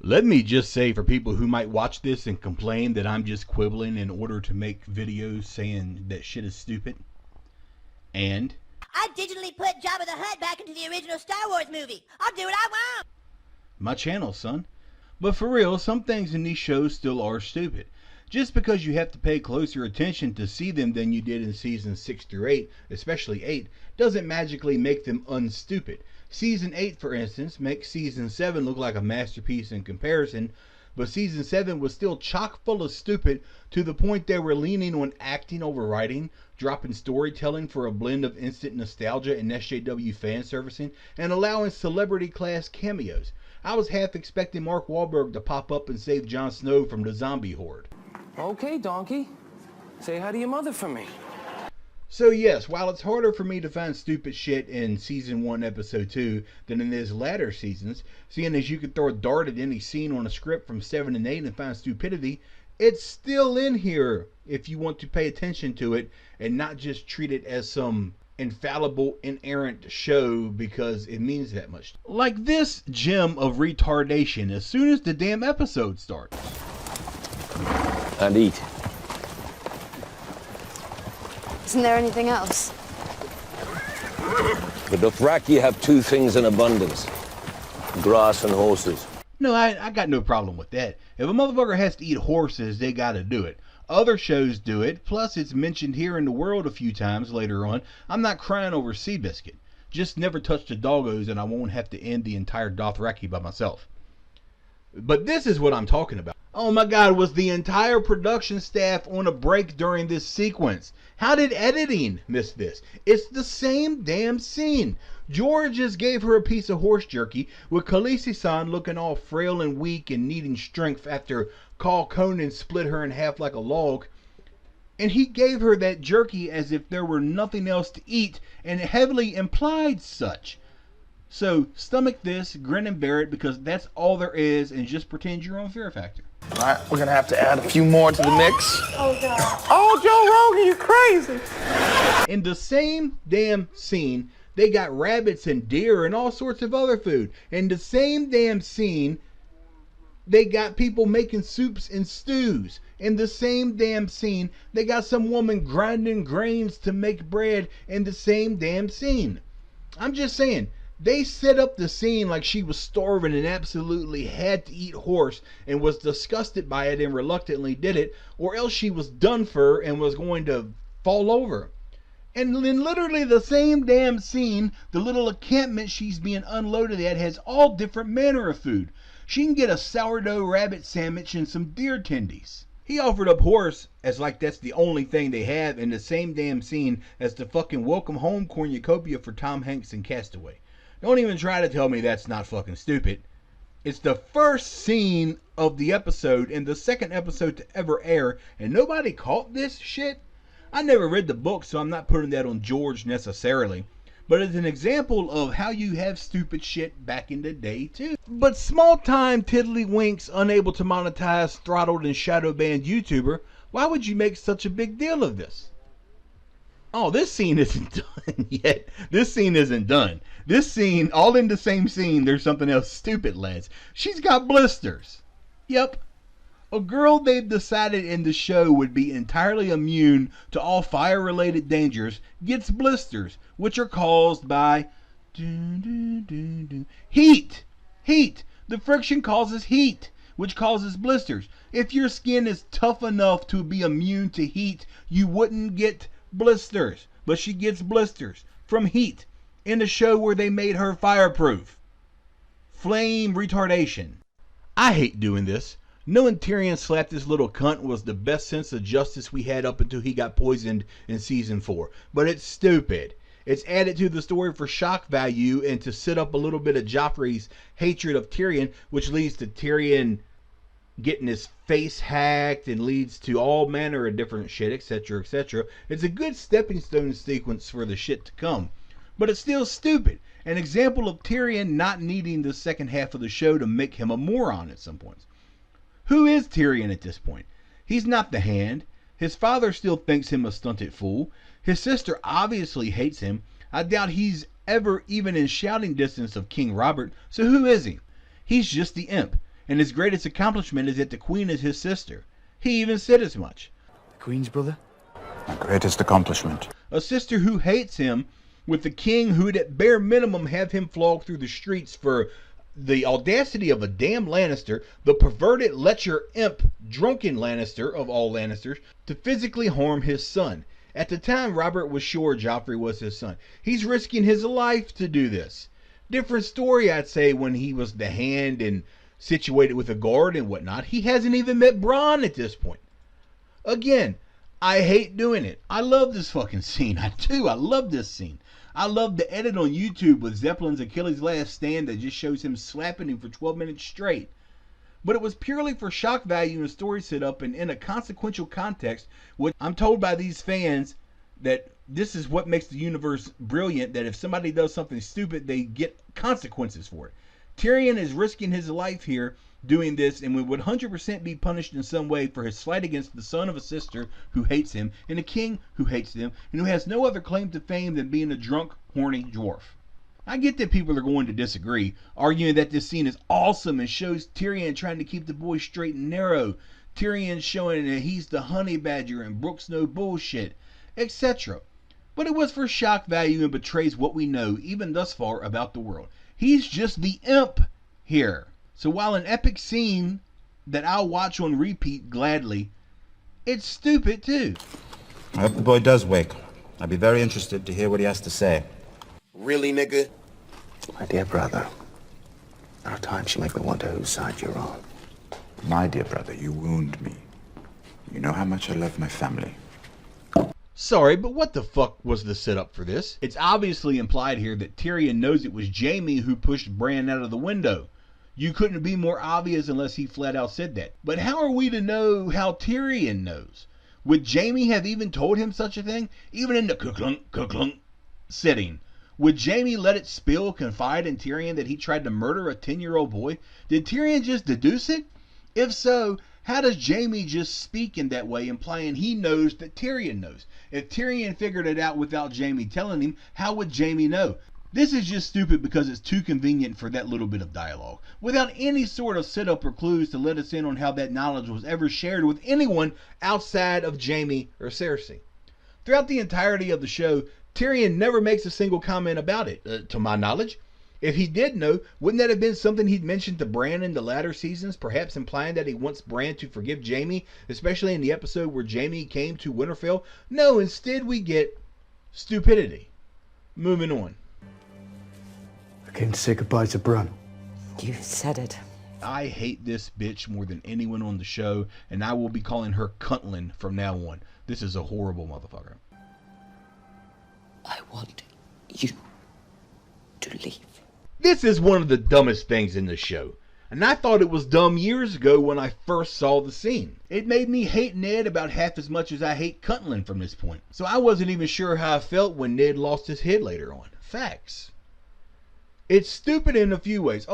Let me just say, for people who might watch this and complain that I'm just quibbling in order to make videos saying that shit is stupid, and I digitally put Jabba the Hutt back into the original Star Wars movie. I'll do what I want. my channel, son. But for real, some things in these shows still are stupid. Just because you have to pay closer attention to see them than you did in seasons 6 through 8, especially 8, doesn't magically make them unstupid. Season 8, for instance, makes season 7 look like a masterpiece in comparison, but season 7 was still chock full of stupid, to the point they were leaning on acting over writing, dropping storytelling for a blend of instant nostalgia and SJW fan servicing, and allowing celebrity class cameos. I was half expecting Mark Wahlberg to pop up and save Jon Snow from the zombie horde. Okay, donkey. Say hi to your mother for me. So yes, while it's harder for me to find stupid shit in season 1 episode 2 than in his latter seasons, seeing as you could throw a dart at any scene on a script from 7 and 8 and find stupidity, it's still in here if you want to pay attention to it and not just treat it as some infallible, inerrant show because it means that much. Like this gem of retardation as soon as the damn episode starts. And eat. Isn't there anything else? The Dothraki have two things in abundance: grass and horses. No, I got no problem with that. If a motherfucker has to eat horses, they gotta do it. Other shows do it, plus it's mentioned here in the world a few times later on. I'm not crying over Seabiscuit. Just never touch the doggos and I won't have to end the entire Dothraki by myself. But this is what I'm talking about. Oh my God, was the entire production staff on a break during this sequence? How did editing miss this? It's the same damn scene. George just gave her a piece of horse jerky, with Khaleesi-san looking all frail and weak and needing strength after Khal Conan split her in half like a log. And he gave her that jerky as if there were nothing else to eat, and heavily implied such. So stomach this, grin and bear it, because that's all there is, and just pretend you're on Fear Factor. All right, we're gonna have to add a few more to the mix. Oh, God. Oh, Joe Rogan, you crazy. In the same damn scene, they got rabbits and deer and all sorts of other food. In the same damn scene, they got people making soups and stews. In the same damn scene, they got some woman grinding grains to make bread. In the same damn scene. I'm just saying, they set up the scene like she was starving and absolutely had to eat horse and was disgusted by it and reluctantly did it, or else she was done for and was going to fall over. And in literally the same damn scene, the little encampment she's being unloaded at has all different manner of food. She can get a sourdough rabbit sandwich and some deer tendies. He offered up horse as like that's the only thing they have in the same damn scene as the fucking welcome home cornucopia for Tom Hanks in Castaway. Don't even try to tell me that's not fucking stupid. It's the first scene of the episode and the second episode to ever air, and nobody caught this shit? I never read the book, so I'm not putting that on George necessarily. But it's an example of how you have stupid shit back in the day too. But small time tiddlywinks unable to monetize throttled and shadow banned YouTuber, why would you make such a big deal of this? Oh, this scene isn't done yet. This scene isn't done. This scene, all in the same scene, there's something else stupid, lads. She's got blisters. Yep. A girl they've decided in the show would be entirely immune to all fire-related dangers gets blisters, which are caused by heat. Heat. The friction causes heat, which causes blisters. If your skin is tough enough to be immune to heat, you wouldn't get blisters. But she gets blisters from heat in a show where they made her fireproof. Flame retardation. I hate doing this. Knowing Tyrion slapped this little cunt was the best sense of justice we had up until he got poisoned in season 4. But it's stupid. It's added to the story for shock value and to set up a little bit of Joffrey's hatred of Tyrion, which leads to Tyrion getting his face hacked and leads to all manner of different shit, etc., etc. It's a good stepping stone sequence for the shit to come. But it's still stupid. An example of Tyrion not needing the second half of the show to make him a moron at some points. Who is Tyrion at this point? He's not the Hand. His father still thinks him a stunted fool. His sister obviously hates him. I doubt he's ever even in shouting distance of King Robert. So who is he? He's just the imp. and his greatest accomplishment is that the queen is his sister. He even said as much. The Queen's brother? My greatest accomplishment. A sister who hates him, with the king who'd at bare minimum have him flogged through the streets for the audacity of a damn Lannister, the perverted lecher imp, drunken Lannister of all Lannisters, to physically harm his son. At the time, Robert was sure Joffrey was his son. He's risking his life to do this. Different story, I'd say, when he was the hand and situated with a guard and whatnot. He hasn't even met Bronn at this point. Again, I hate doing it. I love this fucking scene. I do. I love this scene. I love the edit on YouTube with Zeppelin's Achilles' last stand that just shows him slapping him for 12 minutes straight. But it was purely for shock value and story setup, and in a consequential context, which I'm told by these fans that this is what makes the universe brilliant, that if somebody does something stupid, they get consequences for it. Tyrion is risking his life here doing this, and would 100% be punished in some way for his slight against the son of a sister who hates him, and a king who hates them, and who has no other claim to fame than being a drunk, horny dwarf. I get that people are going to disagree, arguing that this scene is awesome and shows Tyrion trying to keep the boys straight and narrow, Tyrion showing that he's the honey badger and Brooks no bullshit, etc. But it was for shock value and betrays what we know, even thus far, about the world. He's just the imp here. So while an epic scene that I'll watch on repeat gladly, it's stupid too. I hope the boy does wake. I'd be very interested to hear what he has to say. Really, nigga? My dear brother, there are times you make me wonder whose side you're on. My dear brother, you wound me. You know how much I love my family. Sorry, but what the fuck was the setup for this? It's obviously implied here that Tyrion knows it was Jaime who pushed Bran out of the window. You couldn't be more obvious unless he flat out said that. But how are we to know how Tyrion knows? Would Jaime have even told him such a thing? Even in the Cutlin setting. Would Jaime let it spill, confide in Tyrion that he tried to murder a 10-year-old boy? Did Tyrion just deduce it? If so, how does Jaime just speak in that way, implying he knows that Tyrion knows? If Tyrion figured it out without Jaime telling him, how would Jaime know? This is just stupid because it's too convenient for that little bit of dialogue, without any sort of setup or clues to let us in on how that knowledge was ever shared with anyone outside of Jaime or Cersei. Throughout the entirety of the show, Tyrion never makes a single comment about it, to my knowledge. If he did know, wouldn't that have been something he'd mentioned to Bran in the latter seasons, perhaps implying that he wants Bran to forgive Jaime, especially in the episode where Jaime came to Winterfell? No, instead we get stupidity. Moving on. I came to say goodbye to Bran. You said it. I hate this bitch more than anyone on the show, and I will be calling her Cutlin from now on. This is a horrible motherfucker. I want you to leave. This is one of the dumbest things in the show. And I thought it was dumb years ago when I first saw the scene. It made me hate Ned about half as much as I hate Cutlin from this point. So I wasn't even sure how I felt when Ned lost his head later on. Facts. It's stupid in a few ways.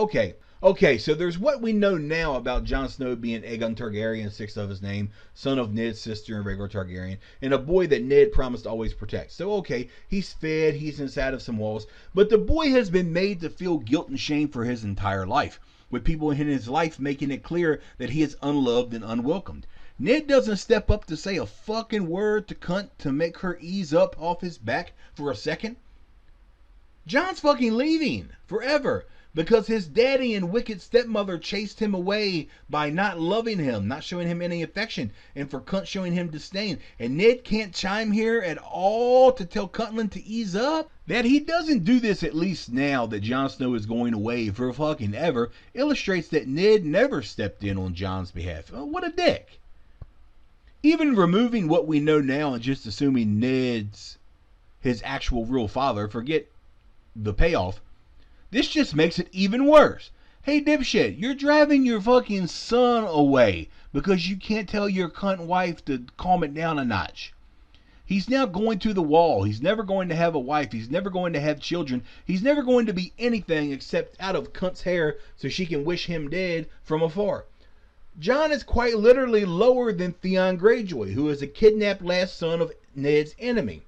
Okay, so there's what we know now about Jon Snow being Aegon Targaryen, 6th of his name, son of Ned's sister and Rhaegar Targaryen, and a boy that Ned promised to always protect. So okay, he's fed, he's inside of some walls, but the boy has been made to feel guilt and shame for his entire life, with people in his life making it clear that he is unloved and unwelcomed. Ned doesn't step up to say a fucking word to Cunt to make her ease up off his back for a second. Jon's fucking leaving forever because his daddy and wicked stepmother chased him away by not loving him, not showing him any affection, and for Cunt showing him disdain. And Ned can't chime here at all to tell Cutlin to ease up. That he doesn't do this, at least now that Jon Snow is going away for fucking ever, illustrates that Ned never stepped in on Jon's behalf. Oh, what a dick. Even removing what we know now and just assuming Ned's his actual real father, forget the payoff, this just makes it even worse. Hey dipshit, you're driving your fucking son away because you can't tell your cunt wife to calm it down a notch. He's now going to the wall. He's never going to have a wife. He's never going to have children. He's never going to be anything except out of Cunt's hair so she can wish him dead from afar. Jon is quite literally lower than Theon Greyjoy, who is a kidnapped last son of Ned's enemy.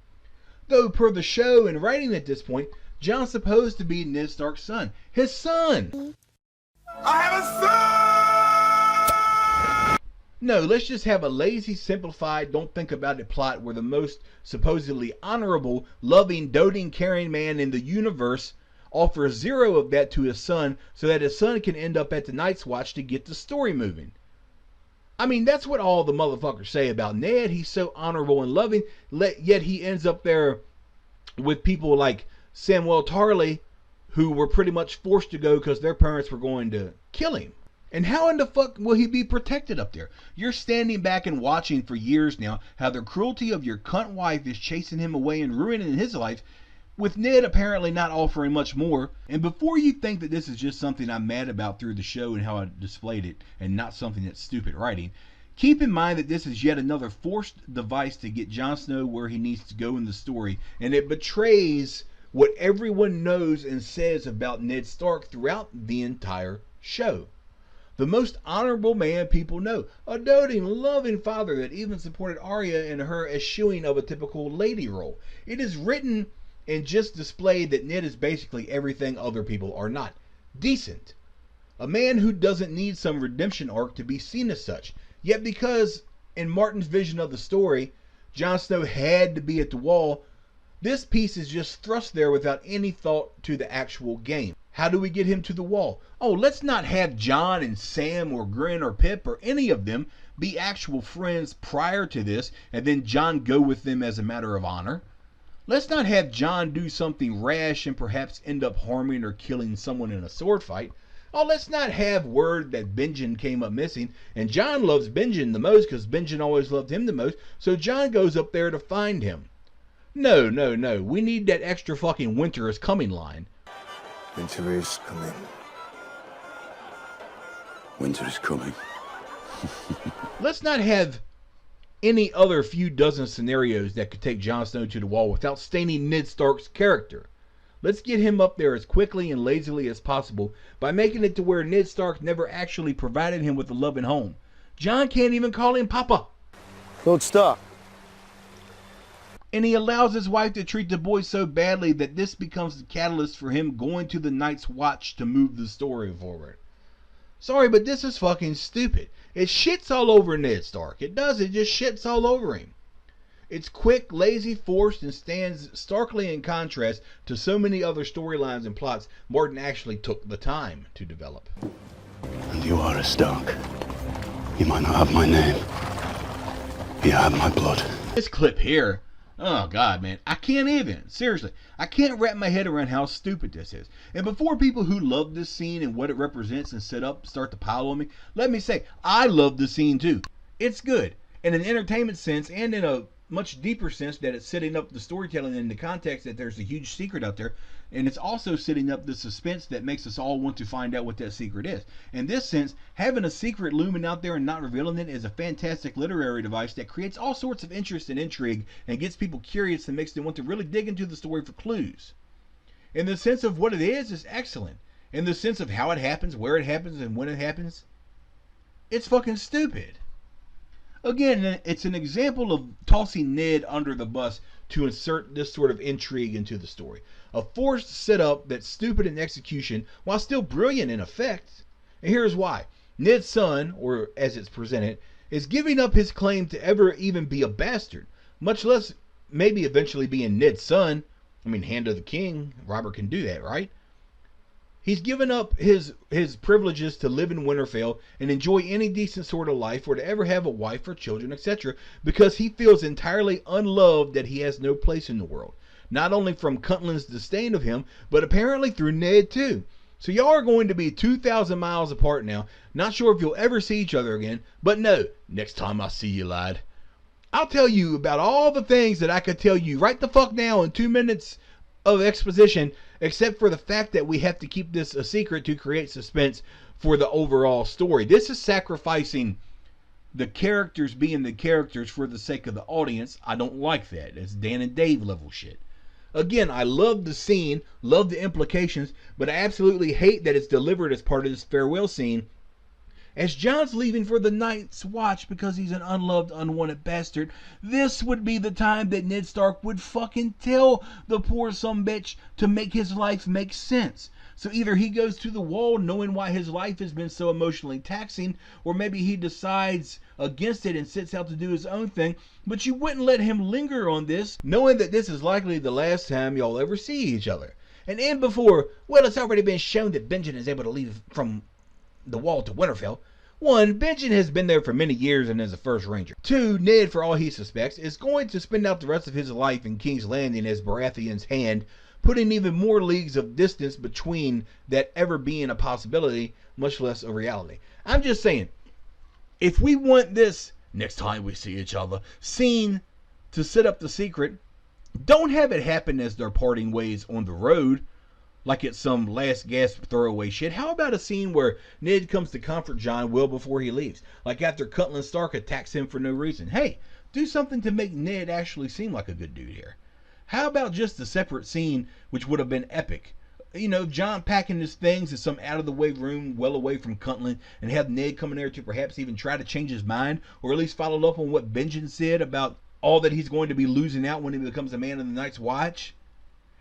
Though per the show and writing at this point, Jon's supposed to be Ned Stark's son. His son! I have a son! No, let's just have a lazy, simplified, don't think about it plot where the most supposedly honorable, loving, doting, caring man in the universe offers 0 of that to his son so that his son can end up at the Night's Watch to get the story moving. I mean, that's what all the motherfuckers say about Ned. He's so honorable and loving, yet he ends up there with people like Samwell Tarly, who were pretty much forced to go because their parents were going to kill him. And how in the fuck will he be protected up there? You're standing back and watching for years now how the cruelty of your cunt wife is chasing him away and ruining his life, with Ned apparently not offering much more. And before you think that this is just something I'm mad about through the show and how I displayed it, and not something that's stupid writing, keep in mind that this is yet another forced device to get Jon Snow where he needs to go in the story, and it betrays what everyone knows and says about Ned Stark throughout the entire show. The most honorable man people know. A doting, loving father that even supported Arya and her eschewing of a typical lady role. It is written and just displayed that Ned is basically everything other people are not. Decent. A man who doesn't need some redemption arc to be seen as such. Yet because, in Martin's vision of the story, Jon Snow had to be at the wall, this piece is just thrust there without any thought to the actual game. How do we get him to the wall? Oh, let's not have Jon and Sam or Grin or Pip or any of them be actual friends prior to this and then Jon go with them as a matter of honor. Let's not have Jon do something rash and perhaps end up harming or killing someone in a sword fight. Oh, let's not have word that Benjen came up missing, and Jon loves Benjen the most because Benjen always loved him the most, so Jon goes up there to find him. No, no, no. We need that extra fucking winter is coming line. Winter is coming. Winter is coming. Let's not have any other few dozen scenarios that could take Jon Snow to the wall without staining Ned Stark's character. Let's get him up there as quickly and lazily as possible by making it to where Ned Stark never actually provided him with a loving home. Jon can't even call him Papa. Lord Stark. And he allows his wife to treat the boy so badly that this becomes the catalyst for him going to the Night's Watch to move the story forward. Sorry, but this is fucking stupid. It shits all over Ned Stark. It does. It just shits all over him. It's quick, lazy, forced, and stands starkly in contrast to so many other storylines and plots Martin actually took the time to develop. And you are a Stark. You might not have my name. But you have my blood. This clip here, oh God, man, I can't even. Seriously, I can't wrap my head around how stupid this is. And before people who love this scene and what it represents and set up start to pile on me, let me say, I love the scene too. It's good in an entertainment sense and in a much deeper sense that it's setting up the storytelling in the context that there's a huge secret out there, and it's also setting up the suspense that makes us all want to find out what that secret is. In this sense, having a secret looming out there and not revealing it is a fantastic literary device that creates all sorts of interest and intrigue and gets people curious and makes them want to really dig into the story for clues. In the sense of what it is excellent. In the sense of how it happens, where it happens, and when it happens, it's fucking stupid. Again, it's an example of tossing Ned under the bus to insert this sort of intrigue into the story. A forced setup that's stupid in execution while still brilliant in effect. And here's why. Ned's son, or as it's presented, is giving up his claim to ever even be a bastard, much less maybe eventually being Ned's son. I mean, hand of the king, Robert can do that, right? He's given up his privileges to live in Winterfell and enjoy any decent sort of life or to ever have a wife or children, etc. because he feels entirely unloved that he has no place in the world. Not only from Cutlin's disdain of him, but apparently through Ned too. So y'all are going to be 2,000 miles apart now. Not sure if you'll ever see each other again, but no, next time I see you, lad, I'll tell you about all the things that I could tell you right the fuck now in 2 minutes of exposition, except for the fact that we have to keep this a secret to create suspense for the overall story. This is sacrificing the characters being the characters for the sake of the audience. I don't like that. It's Dan and Dave level shit. Again, I love the scene, love the implications, but I absolutely hate that it's delivered as part of this farewell scene. As Jon's leaving for the Night's Watch because he's an unloved, unwanted bastard, this would be the time that Ned Stark would fucking tell the poor sumbitch to make his life make sense. So either he goes to the wall knowing why his life has been so emotionally taxing, or maybe he decides against it and sets out to do his own thing, but you wouldn't let him linger on this, knowing that this is likely the last time y'all ever see each other. And in before, well, it's already been shown that Benjen is able to leave from the wall to Winterfell. 1, Benjen has been there for many years and is a first ranger. 2, Ned, for all he suspects, is going to spend out the rest of his life in King's Landing as Baratheon's hand, putting even more leagues of distance between that ever being a possibility, much less a reality. I'm just saying, if we want this next time we see each other scene to set up the secret, don't have it happen as they're parting ways on the road, like it's some last gasp throwaway shit. How about a scene where Ned comes to comfort Jon well before he leaves? Like after Cutlin Stark attacks him for no reason. Hey, do something to make Ned actually seem like a good dude here. How about just a separate scene which would have been epic? You know, Jon packing his things in some out-of-the-way room well away from Cutlin, and have Ned come in there to perhaps even try to change his mind, or at least follow up on what Benjen said about all that he's going to be losing out when he becomes a man of the Night's Watch.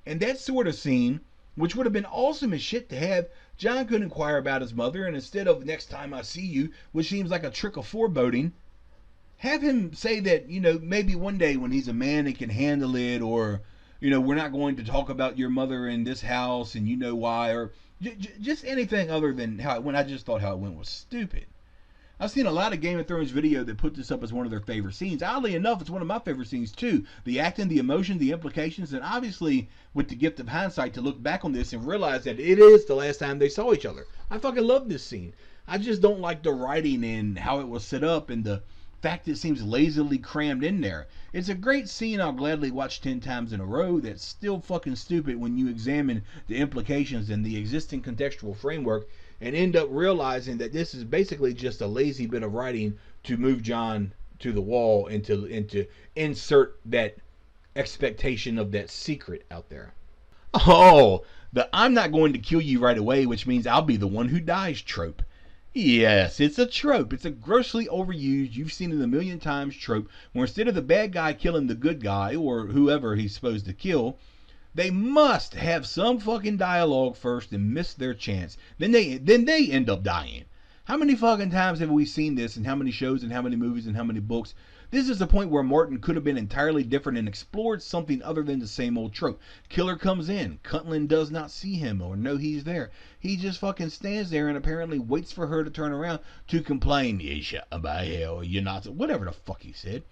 And that sort of scene, which would have been awesome as shit to have, Jon could inquire about his mother, and instead of next time I see you, which seems like a trick of foreboding, have him say that, you know, maybe one day when he's a man he can handle it, or, you know, we're not going to talk about your mother in this house and you know why, or just anything other than how it went. I just thought how it went was stupid. I've seen a lot of Game of Thrones video that put this up as one of their favorite scenes. Oddly enough, it's one of my favorite scenes too. The acting, the emotion, the implications, and obviously with the gift of hindsight to look back on this and realize that it is the last time they saw each other. I fucking love this scene. I just don't like the writing and how it was set up and the fact it seems lazily crammed in there. It's a great scene I'll gladly watch 10 times in a row that's still fucking stupid when you examine the implications and the existing contextual framework and end up realizing that this is basically just a lazy bit of writing to move Jon to the wall and to insert that expectation of that secret out there. Oh, the I'm not going to kill you right away, which means I'll be the one who dies trope. Yes, it's a trope. It's a grossly overused, you've seen it a million times trope, where instead of the bad guy killing the good guy, or whoever he's supposed to kill, they must have some fucking dialogue first and miss their chance. Then they end up dying. How many fucking times have we seen this in how many shows and how many movies and how many books? This is the point where Morton could have been entirely different and explored something other than the same old trope. Killer comes in. Cutlin does not see him or know he's there. He just fucking stands there and apparently waits for her to turn around to complain. You shut by hell, you're not... Whatever the fuck he said.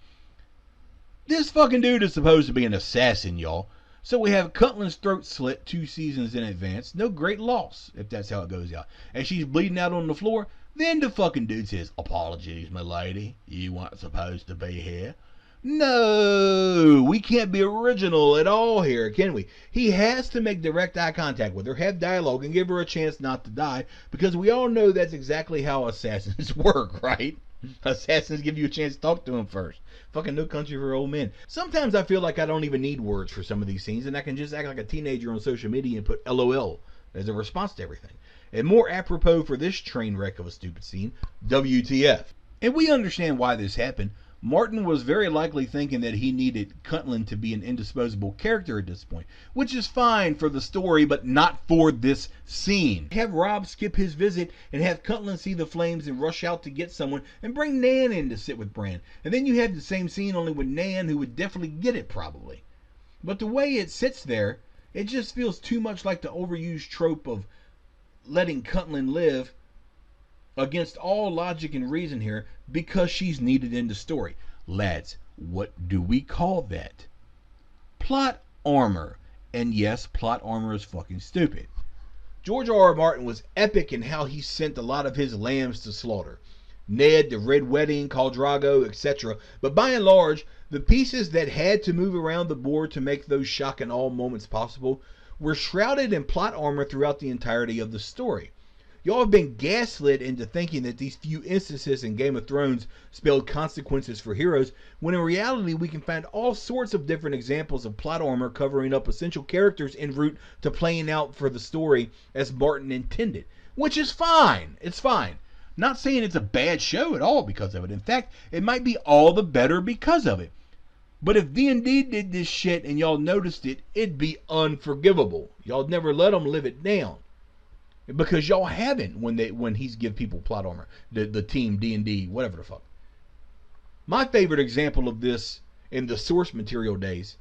This fucking dude is supposed to be an assassin, y'all. So we have Cutlin's throat slit 2 seasons in advance. No great loss, if that's how it goes out. And she's bleeding out on the floor. Then the fucking dude says, "Apologies, my lady. You weren't supposed to be here." No, we can't be original at all here, can we? He has to make direct eye contact with her, have dialogue, and give her a chance not to die, because we all know that's exactly how assassins work, right? Assassins give you a chance to talk to them first. Fucking No Country for Old Men. Sometimes I feel like I don't even need words for some of these scenes, and I can just act like a teenager on social media and put LOL as a response to everything. And more apropos for this train wreck of a stupid scene, WTF. And we understand why this happened. Martin was very likely thinking that he needed Cutlin to be an indisposable character at this point, which is fine for the story, but not for this scene. Have Robb skip his visit and have Cutlin see the flames and rush out to get someone and bring Nan in to sit with Bran. And then you have the same scene only with Nan, who would definitely get it probably. But the way it sits there, it just feels too much like the overused trope of letting Cutlin live against all logic and reason here because she's needed in the story. Lads, what do we call that? Plot armor. And yes, plot armor is fucking stupid. George R.R. Martin was epic in how he sent a lot of his lambs to slaughter. Ned, the Red Wedding, Khal Drogo, etc. But by and large, the pieces that had to move around the board to make those shock and awe moments possible were shrouded in plot armor throughout the entirety of the story. Y'all have been gaslit into thinking that these few instances in Game of Thrones spelled consequences for heroes, when in reality we can find all sorts of different examples of plot armor covering up essential characters en route to playing out for the story as Martin intended. Which is fine. It's fine. Not saying it's a bad show at all because of it. In fact, it might be all the better because of it. But if D&D did this shit and y'all noticed it, it'd be unforgivable. Y'all never let them live it down. because y'all haven't when he's give people plot armor. The team D&D, whatever the fuck. My favorite example of this in the source material days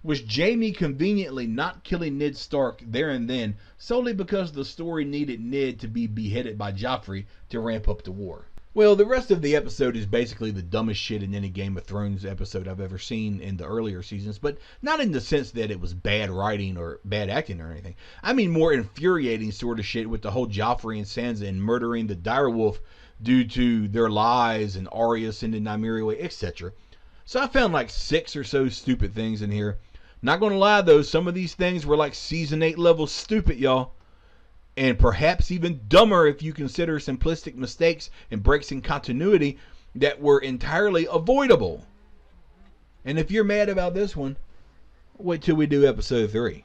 was Jaime conveniently not killing Ned Stark there and then solely because the story needed Ned to be beheaded by Joffrey to ramp up the war. Well, the rest of the episode is basically the dumbest shit in any Game of Thrones episode I've ever seen in the earlier seasons, but not in the sense that it was bad writing or bad acting or anything. I mean more infuriating sort of shit with the whole Joffrey and Sansa and murdering the direwolf due to their lies and Arya sending Nymeria away, etc. So I found like 6 or so stupid things in here. Not gonna lie though, some of these things were like season 8 level stupid, y'all. And perhaps even dumber if you consider simplistic mistakes and breaks in continuity that were entirely avoidable. And if you're mad about this one, wait till we do episode 3.